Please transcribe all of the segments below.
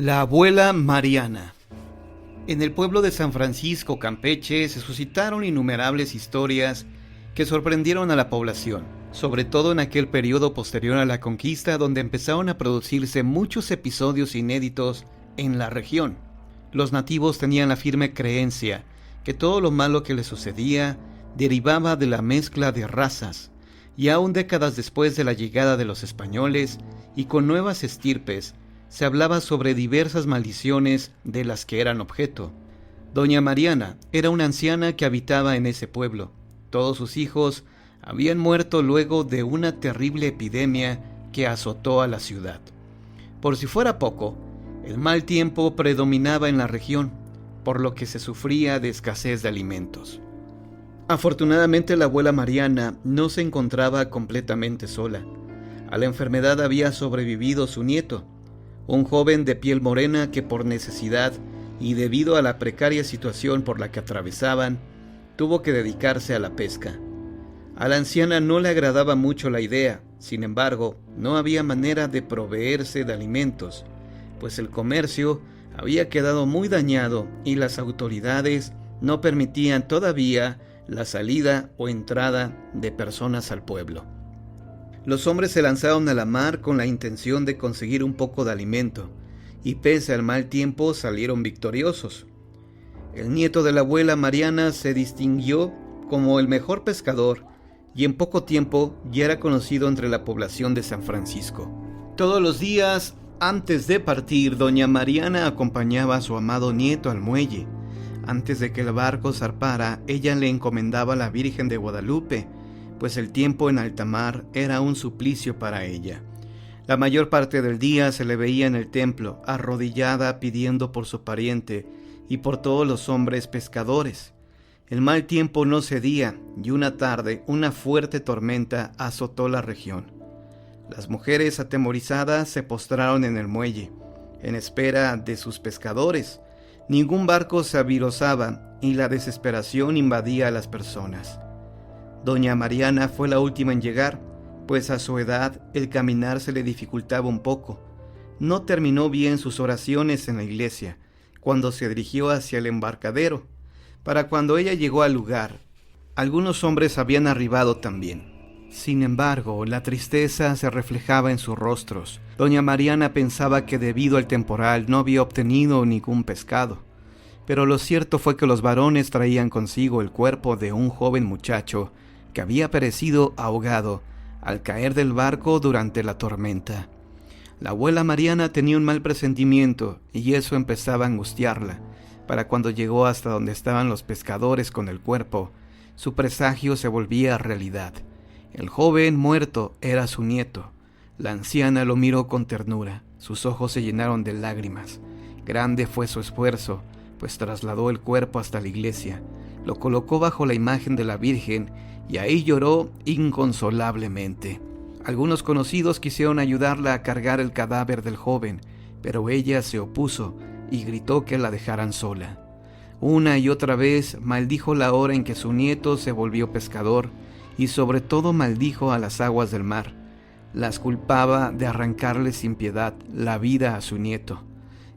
La abuela Mariana. En el pueblo de San Francisco, Campeche, se suscitaron innumerables historias que sorprendieron a la población, sobre todo en aquel periodo posterior a la conquista, donde empezaron a producirse muchos episodios inéditos en la región. Los nativos tenían la firme creencia que todo lo malo que les sucedía derivaba de la mezcla de razas, y aún décadas después de la llegada de los españoles y con nuevas estirpes, se hablaba sobre diversas maldiciones de las que eran objeto. Doña Mariana era una anciana que habitaba en ese pueblo. Todos sus hijos habían muerto luego de una terrible epidemia que azotó a la ciudad. Por si fuera poco, el mal tiempo predominaba en la región, por lo que se sufría de escasez de alimentos. Afortunadamente, la abuela Mariana no se encontraba completamente sola. A la enfermedad había sobrevivido su nieto, un joven de piel morena que por necesidad y debido a la precaria situación por la que atravesaban, tuvo que dedicarse a la pesca. A la anciana no le agradaba mucho la idea, sin embargo, no había manera de proveerse de alimentos, pues el comercio había quedado muy dañado y las autoridades no permitían todavía la salida o entrada de personas al pueblo. Los hombres se lanzaron a la mar con la intención de conseguir un poco de alimento, y pese al mal tiempo salieron victoriosos. El nieto de la abuela Mariana se distinguió como el mejor pescador y en poco tiempo ya era conocido entre la población de San Francisco. Todos los días, antes de partir, doña Mariana acompañaba a su amado nieto al muelle. Antes de que el barco zarpara, ella le encomendaba a la Virgen de Guadalupe, pues el tiempo en alta mar era un suplicio para ella. La mayor parte del día se le veía en el templo, arrodillada pidiendo por su pariente y por todos los hombres pescadores. El mal tiempo no cedía y una tarde una fuerte tormenta azotó la región. Las mujeres atemorizadas se postraron en el muelle, en espera de sus pescadores. Ningún barco se avirozaba y la desesperación invadía a las personas. Doña Mariana fue la última en llegar, pues a su edad el caminar se le dificultaba un poco. No terminó bien sus oraciones en la iglesia, cuando se dirigió hacia el embarcadero. Para cuando ella llegó al lugar, algunos hombres habían arribado también. Sin embargo, la tristeza se reflejaba en sus rostros. Doña Mariana pensaba que debido al temporal no había obtenido ningún pescado. Pero lo cierto fue que los varones traían consigo el cuerpo de un joven muchacho que había perecido ahogado al caer del barco durante la tormenta. La abuela Mariana tenía un mal presentimiento y eso empezaba a angustiarla. Para cuando llegó hasta donde estaban los pescadores con el cuerpo, su presagio se volvía realidad. El joven muerto era su nieto. La anciana lo miró con ternura. Sus ojos se llenaron de lágrimas. Grande fue su esfuerzo, pues trasladó el cuerpo hasta la iglesia, lo colocó bajo la imagen de la Virgen y ahí lloró inconsolablemente. Algunos conocidos quisieron ayudarla a cargar el cadáver del joven, pero ella se opuso y gritó que la dejaran sola. Una y otra vez maldijo la hora en que su nieto se volvió pescador y sobre todo maldijo a las aguas del mar. Las culpaba de arrancarle sin piedad la vida a su nieto.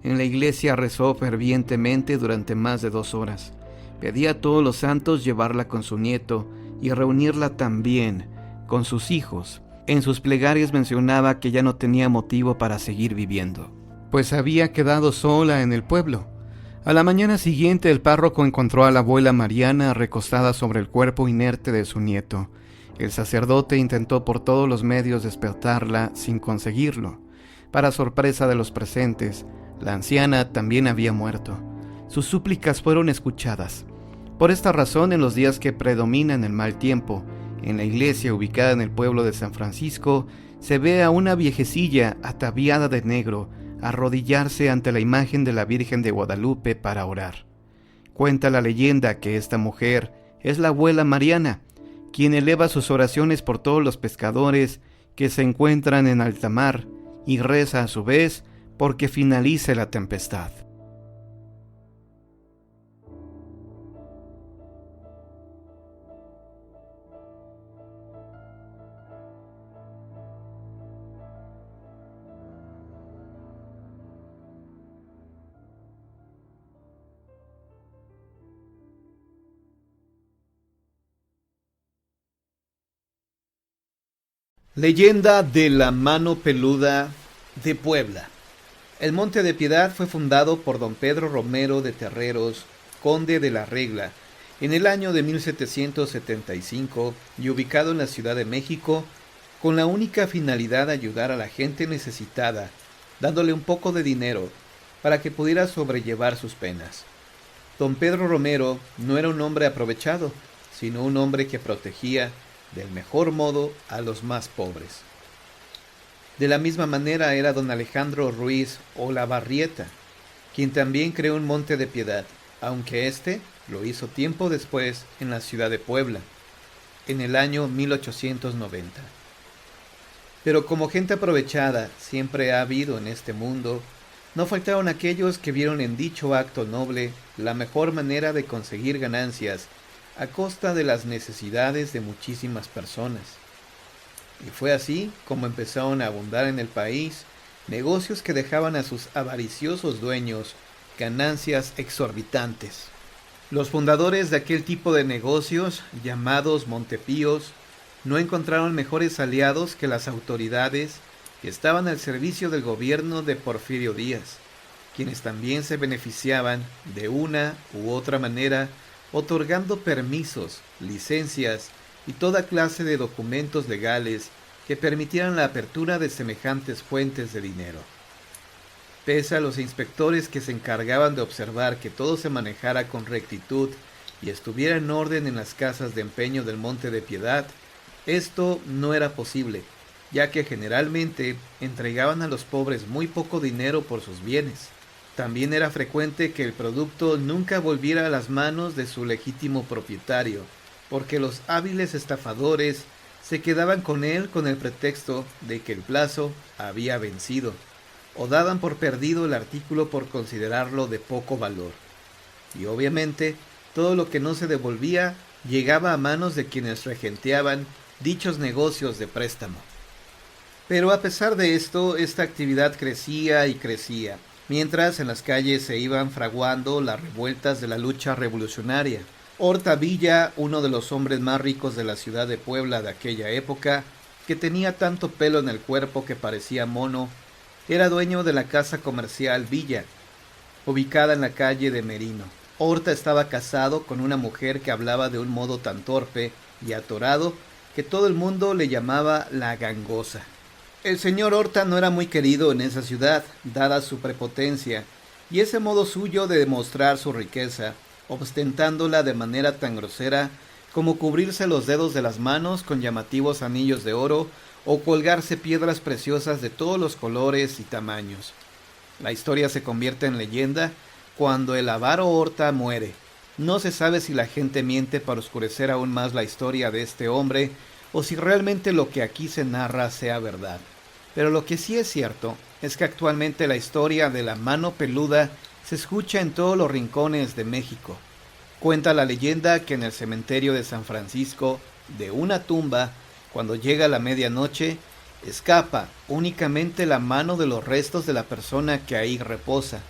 En la iglesia rezó fervientemente durante más de 2 horas. Pedía a todos los santos llevarla con su nieto y reunirla también con sus hijos. En sus plegarias mencionaba que ya no tenía motivo para seguir viviendo, pues había quedado sola en el pueblo. A la mañana siguiente el párroco encontró a la abuela Mariana recostada sobre el cuerpo inerte de su nieto. El sacerdote intentó por todos los medios despertarla sin conseguirlo. Para sorpresa de los presentes, la anciana también había muerto. Sus súplicas fueron escuchadas. Por esta razón, en los días que predominan el mal tiempo, en la iglesia ubicada en el pueblo de San Francisco, se ve a una viejecilla ataviada de negro arrodillarse ante la imagen de la Virgen de Guadalupe para orar. Cuenta la leyenda que esta mujer es la abuela Mariana, quien eleva sus oraciones por todos los pescadores que se encuentran en alta mar y reza a su vez porque finalice la tempestad. Leyenda de la mano peluda de Puebla. El Monte de Piedad fue fundado por don Pedro Romero de Terreros, conde de la Regla, en el año de 1775 y ubicado en la Ciudad de México, con la única finalidad de ayudar a la gente necesitada, dándole un poco de dinero para que pudiera sobrellevar sus penas. Don Pedro Romero no era un hombre aprovechado, sino un hombre que protegía del mejor modo a los más pobres. De la misma manera era don Alejandro Ruiz Olavarrieta, quien también creó un Monte de Piedad, aunque éste lo hizo tiempo después en la ciudad de Puebla, en el año 1890. Pero como gente aprovechada siempre ha habido en este mundo, no faltaron aquellos que vieron en dicho acto noble la mejor manera de conseguir ganancias a costa de las necesidades de muchísimas personas. Y fue así como empezaron a abundar en el país negocios que dejaban a sus avariciosos dueños ganancias exorbitantes. Los fundadores de aquel tipo de negocios, llamados Montepíos, no encontraron mejores aliados que las autoridades que estaban al servicio del gobierno de Porfirio Díaz, quienes también se beneficiaban de una u otra manera otorgando permisos, licencias y toda clase de documentos legales que permitieran la apertura de semejantes fuentes de dinero. Pese a los inspectores que se encargaban de observar que todo se manejara con rectitud y estuviera en orden en las casas de empeño del Monte de Piedad, esto no era posible, ya que generalmente entregaban a los pobres muy poco dinero por sus bienes. También era frecuente que el producto nunca volviera a las manos de su legítimo propietario, porque los hábiles estafadores se quedaban con él con el pretexto de que el plazo había vencido, o daban por perdido el artículo por considerarlo de poco valor. Y obviamente, todo lo que no se devolvía llegaba a manos de quienes regenteaban dichos negocios de préstamo. Pero a pesar de esto, esta actividad crecía y crecía, mientras en las calles se iban fraguando las revueltas de la lucha revolucionaria. Horta Villa, uno de los hombres más ricos de la ciudad de Puebla de aquella época, que tenía tanto pelo en el cuerpo que parecía mono, era dueño de la casa comercial Villa, ubicada en la calle de Merino. Horta estaba casado con una mujer que hablaba de un modo tan torpe y atorado que todo el mundo le llamaba la gangosa. El señor Horta no era muy querido en esa ciudad, dada su prepotencia, y ese modo suyo de demostrar su riqueza, ostentándola de manera tan grosera como cubrirse los dedos de las manos con llamativos anillos de oro o colgarse piedras preciosas de todos los colores y tamaños. La historia se convierte en leyenda cuando el avaro Horta muere. No se sabe si la gente miente para oscurecer aún más la historia de este hombre o si realmente lo que aquí se narra sea verdad. Pero lo que sí es cierto es que actualmente la historia de la mano peluda se escucha en todos los rincones de México. Cuenta la leyenda que en el cementerio de San Francisco, de una tumba, cuando llega la medianoche, escapa únicamente la mano de los restos de la persona que ahí reposa.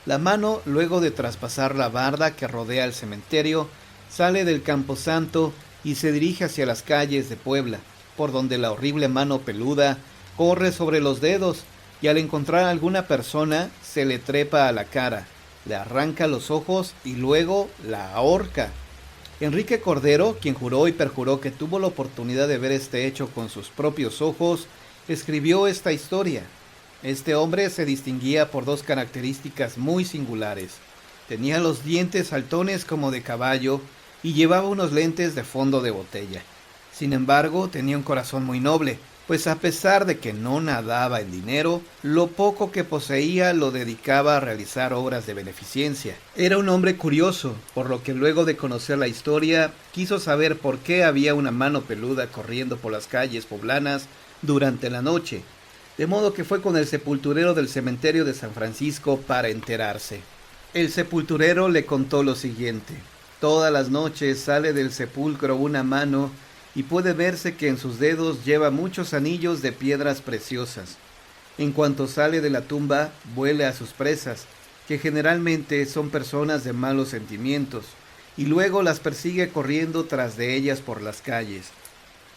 La mano, luego de traspasar la barda que rodea el cementerio, sale del camposanto y se dirige hacia las calles de Puebla, por donde la horrible mano peluda corre sobre los dedos y al encontrar a alguna persona se le trepa a la cara, le arranca los ojos y luego la ahorca. Enrique Cordero, quien juró y perjuró que tuvo la oportunidad de ver este hecho con sus propios ojos, escribió esta historia. Este hombre se distinguía por dos características muy singulares. Tenía los dientes saltones como de caballo y llevaba unos lentes de fondo de botella. Sin embargo, tenía un corazón muy noble, pues a pesar de que no nadaba en dinero, lo poco que poseía lo dedicaba a realizar obras de beneficencia. Era un hombre curioso, por lo que luego de conocer la historia, quiso saber por qué había una mano peluda corriendo por las calles poblanas durante la noche, de modo que fue con el sepulturero del cementerio de San Francisco para enterarse. El sepulturero le contó lo siguiente: todas las noches sale del sepulcro una mano y puede verse que en sus dedos lleva muchos anillos de piedras preciosas. En cuanto sale de la tumba, vuelve a sus presas, que generalmente son personas de malos sentimientos, y luego las persigue corriendo tras de ellas por las calles.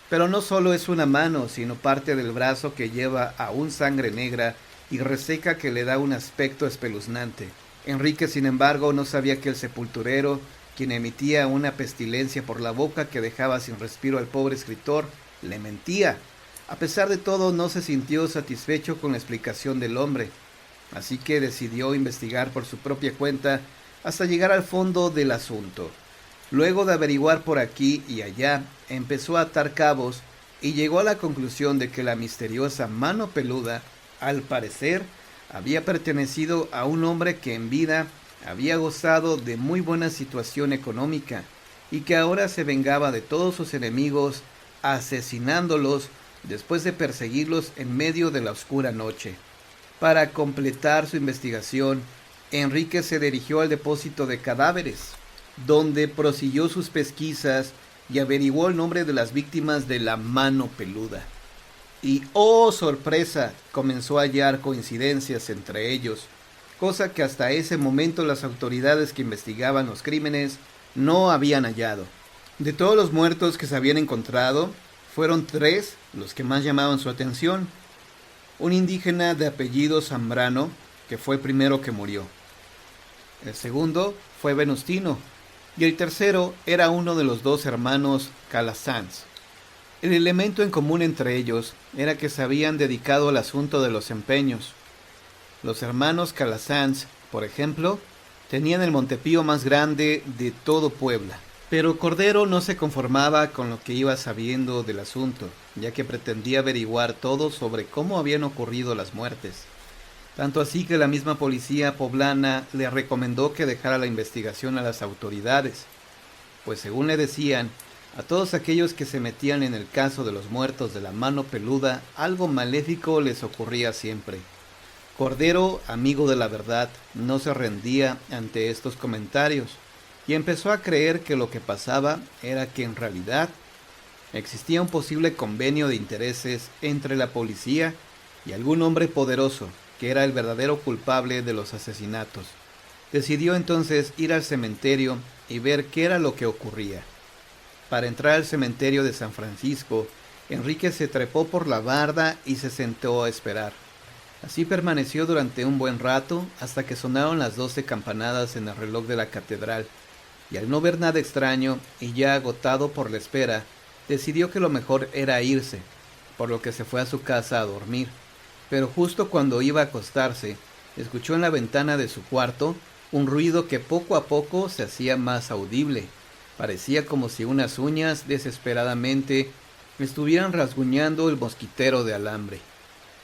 Pero no solo es una mano, sino parte del brazo que lleva aún sangre negra y reseca que le da un aspecto espeluznante. Enrique, sin embargo, no sabía que el sepulturero, quien emitía una pestilencia por la boca que dejaba sin respiro al pobre escritor, le mentía. A pesar de todo, no se sintió satisfecho con la explicación del hombre, así que decidió investigar por su propia cuenta hasta llegar al fondo del asunto. Luego de averiguar por aquí y allá, empezó a atar cabos y llegó a la conclusión de que la misteriosa mano peluda, al parecer, había pertenecido a un hombre que en vida había gozado de muy buena situación económica y que ahora se vengaba de todos sus enemigos, asesinándolos después de perseguirlos en medio de la oscura noche. Para completar su investigación, Enrique se dirigió al depósito de cadáveres, donde prosiguió sus pesquisas y averiguó el nombre de las víctimas de la mano peluda. Y ¡oh sorpresa!, comenzó a hallar coincidencias entre ellos, cosa que hasta ese momento las autoridades que investigaban los crímenes no habían hallado. De todos los muertos que se habían encontrado, fueron 3 los que más llamaban su atención. Un indígena de apellido Zambrano, que fue el primero que murió. El segundo fue Venustino, y el tercero era uno de los 2 hermanos Calasanz. El elemento en común entre ellos era que se habían dedicado al asunto de los empeños. Los hermanos Calasanz, por ejemplo, tenían el Montepío más grande de todo Puebla. Pero Cordero no se conformaba con lo que iba sabiendo del asunto, ya que pretendía averiguar todo sobre cómo habían ocurrido las muertes. Tanto así que la misma policía poblana le recomendó que dejara la investigación a las autoridades, pues según le decían, a todos aquellos que se metían en el caso de los muertos de la mano peluda, algo maléfico les ocurría siempre. Cordero, amigo de la verdad, no se rendía ante estos comentarios y empezó a creer que lo que pasaba era que en realidad existía un posible convenio de intereses entre la policía y algún hombre poderoso que era el verdadero culpable de los asesinatos. Decidió entonces ir al cementerio y ver qué era lo que ocurría. Para entrar al cementerio de San Francisco, Enrique se trepó por la barda y se sentó a esperar. Así permaneció durante un buen rato hasta que sonaron las 12 campanadas en el reloj de la catedral, y al no ver nada extraño y ya agotado por la espera, decidió que lo mejor era irse, por lo que se fue a su casa a dormir. Pero justo cuando iba a acostarse, escuchó en la ventana de su cuarto un ruido que poco a poco se hacía más audible. Parecía como si unas uñas desesperadamente estuvieran rasguñando el mosquitero de alambre.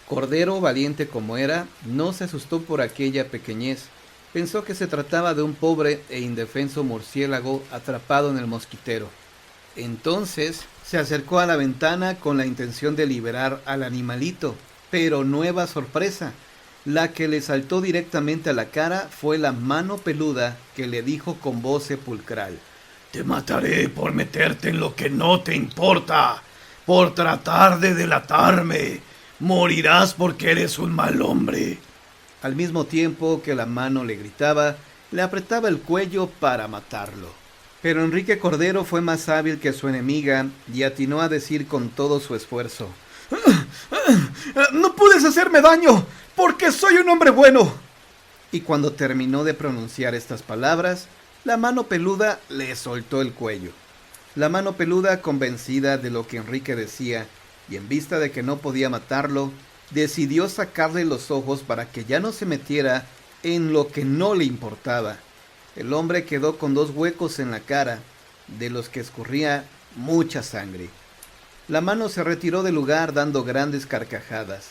Cordero, valiente como era, no se asustó por aquella pequeñez. Pensó que se trataba de un pobre e indefenso murciélago atrapado en el mosquitero. Entonces se acercó a la ventana con la intención de liberar al animalito, pero nueva sorpresa. La que le saltó directamente a la cara fue la mano peluda que le dijo con voz sepulcral: «Te mataré por meterte en lo que no te importa, por tratar de delatarme. Morirás porque eres un mal hombre». Al mismo tiempo que la mano le gritaba, le apretaba el cuello para matarlo. Pero Enrique Cordero fue más hábil que su enemiga y atinó a decir con todo su esfuerzo: «No puedes hacerme daño, porque soy un hombre bueno». Y cuando terminó de pronunciar estas palabras, la mano peluda le soltó el cuello. La mano peluda, convencida de lo que Enrique decía, y en vista de que no podía matarlo, decidió sacarle los ojos para que ya no se metiera en lo que no le importaba. El hombre quedó con 2 huecos en la cara, de los que escurría mucha sangre. La mano se retiró del lugar dando grandes carcajadas.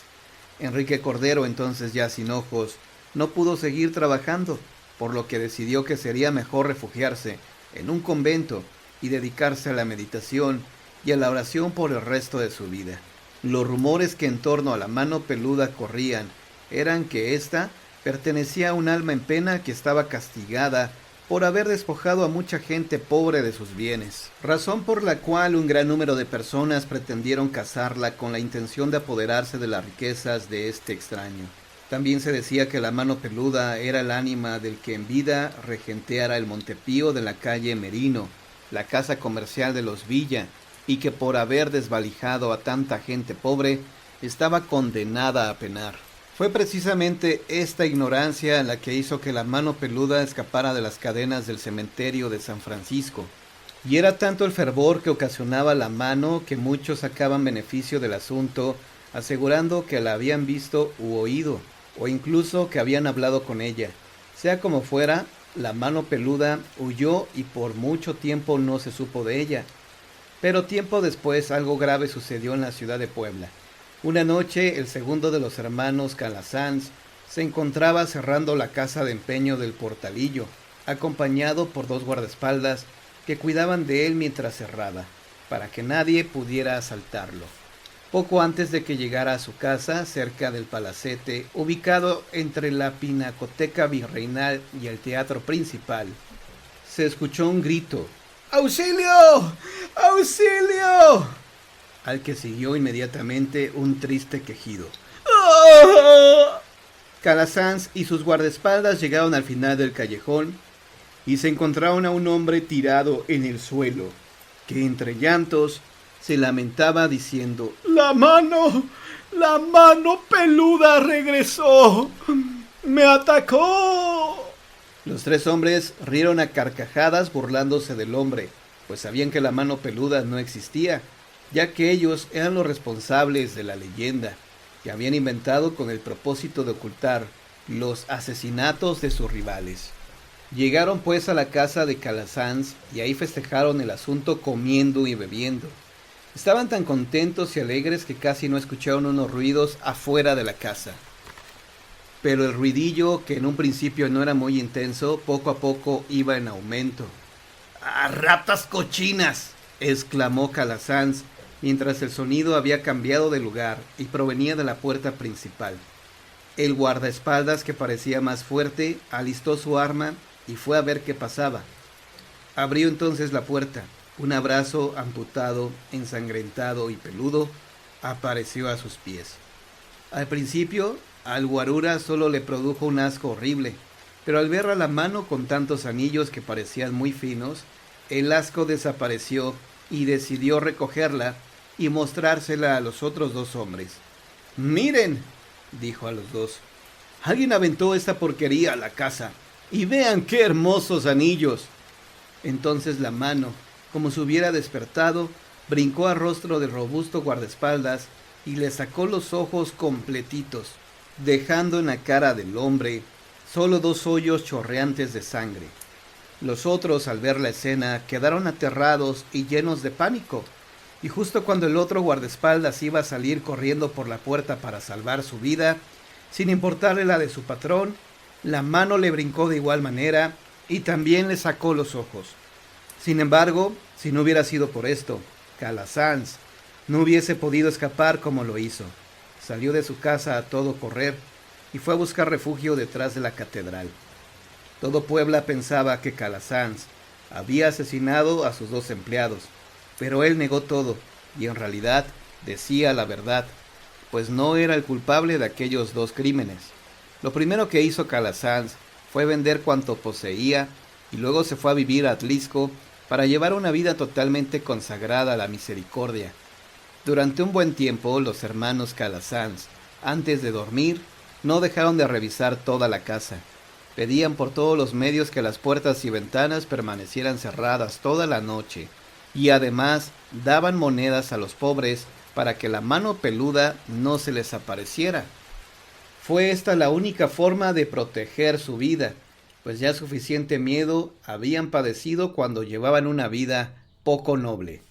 Enrique Cordero, entonces ya sin ojos, no pudo seguir trabajando, por lo que decidió que sería mejor refugiarse en un convento y dedicarse a la meditación y a la oración por el resto de su vida. Los rumores que en torno a la mano peluda corrían eran que ésta pertenecía a un alma en pena que estaba castigada por haber despojado a mucha gente pobre de sus bienes, razón por la cual un gran número de personas pretendieron cazarla con la intención de apoderarse de las riquezas de este extraño. También se decía que la mano peluda era el ánima del que en vida regenteara el Montepío de la calle Merino, la casa comercial de los Villa, y que por haber desvalijado a tanta gente pobre, estaba condenada a penar. Fue precisamente esta ignorancia la que hizo que la mano peluda escapara de las cadenas del cementerio de San Francisco. Y era tanto el fervor que ocasionaba la mano que muchos sacaban beneficio del asunto, asegurando que la habían visto u oído, o incluso que habían hablado con ella. Sea como fuera, la mano peluda huyó y por mucho tiempo no se supo de ella. Pero tiempo después algo grave sucedió en la ciudad de Puebla. Una noche el segundo de los hermanos Calasanz se encontraba cerrando la casa de empeño del Portalillo, acompañado por 2 guardaespaldas que cuidaban de él mientras cerraba, para que nadie pudiera asaltarlo. Poco antes de que llegara a su casa, cerca del palacete, ubicado entre la Pinacoteca Virreinal y el Teatro Principal, se escuchó un grito: ¡Auxilio! ¡Auxilio!, al que siguió inmediatamente un triste quejido. Calasanz y sus guardaespaldas llegaron al final del callejón y se encontraron a un hombre tirado en el suelo, que entre llantos se lamentaba diciendo: la mano peluda regresó, me atacó. Los 3 hombres rieron a carcajadas burlándose del hombre, pues sabían que la mano peluda no existía, ya que ellos eran los responsables de la leyenda que habían inventado con el propósito de ocultar los asesinatos de sus rivales. Llegaron pues a la casa de Calasanz y ahí festejaron el asunto comiendo y bebiendo. Estaban tan contentos y alegres que casi no escucharon unos ruidos afuera de la casa. Pero el ruidillo, que en un principio no era muy intenso, poco a poco iba en aumento. ¡Ah, ratas cochinas!, exclamó Calasanz, mientras el sonido había cambiado de lugar y provenía de la puerta principal. El guardaespaldas, que parecía más fuerte, alistó su arma y fue a ver qué pasaba. Abrió entonces la puerta. Un brazo amputado, ensangrentado y peludo apareció a sus pies. Al principio, al guarura solo le produjo un asco horrible, pero al ver a la mano con tantos anillos que parecían muy finos, el asco desapareció y decidió recogerla y mostrársela a los otros 2 hombres. «Miren», dijo a los 2, «alguien aventó esta porquería a la casa, y vean qué hermosos anillos». Entonces la mano, como si hubiera despertado, brincó al rostro del robusto guardaespaldas y le sacó los ojos completitos, dejando en la cara del hombre solo 2 hoyos chorreantes de sangre. Los otros, al ver la escena, quedaron aterrados y llenos de pánico, y justo cuando el otro guardaespaldas iba a salir corriendo por la puerta para salvar su vida, sin importarle la de su patrón, la mano le brincó de igual manera y también le sacó los ojos. Sin embargo, si no hubiera sido por esto, Calasanz no hubiese podido escapar como lo hizo. Salió de su casa a todo correr y fue a buscar refugio detrás de la catedral. Todo Puebla pensaba que Calasanz había asesinado a sus 2 empleados, pero él negó todo y en realidad decía la verdad, pues no era el culpable de aquellos 2 crímenes. Lo primero que hizo Calasanz fue vender cuanto poseía y luego se fue a vivir a Atlisco para llevar una vida totalmente consagrada a la misericordia. Durante un buen tiempo, los hermanos Calasanz, antes de dormir, no dejaron de revisar toda la casa. Pedían por todos los medios que las puertas y ventanas permanecieran cerradas toda la noche, y además daban monedas a los pobres para que la mano peluda no se les apareciera. Fue esta la única forma de proteger su vida, pues ya suficiente miedo habían padecido cuando llevaban una vida poco noble.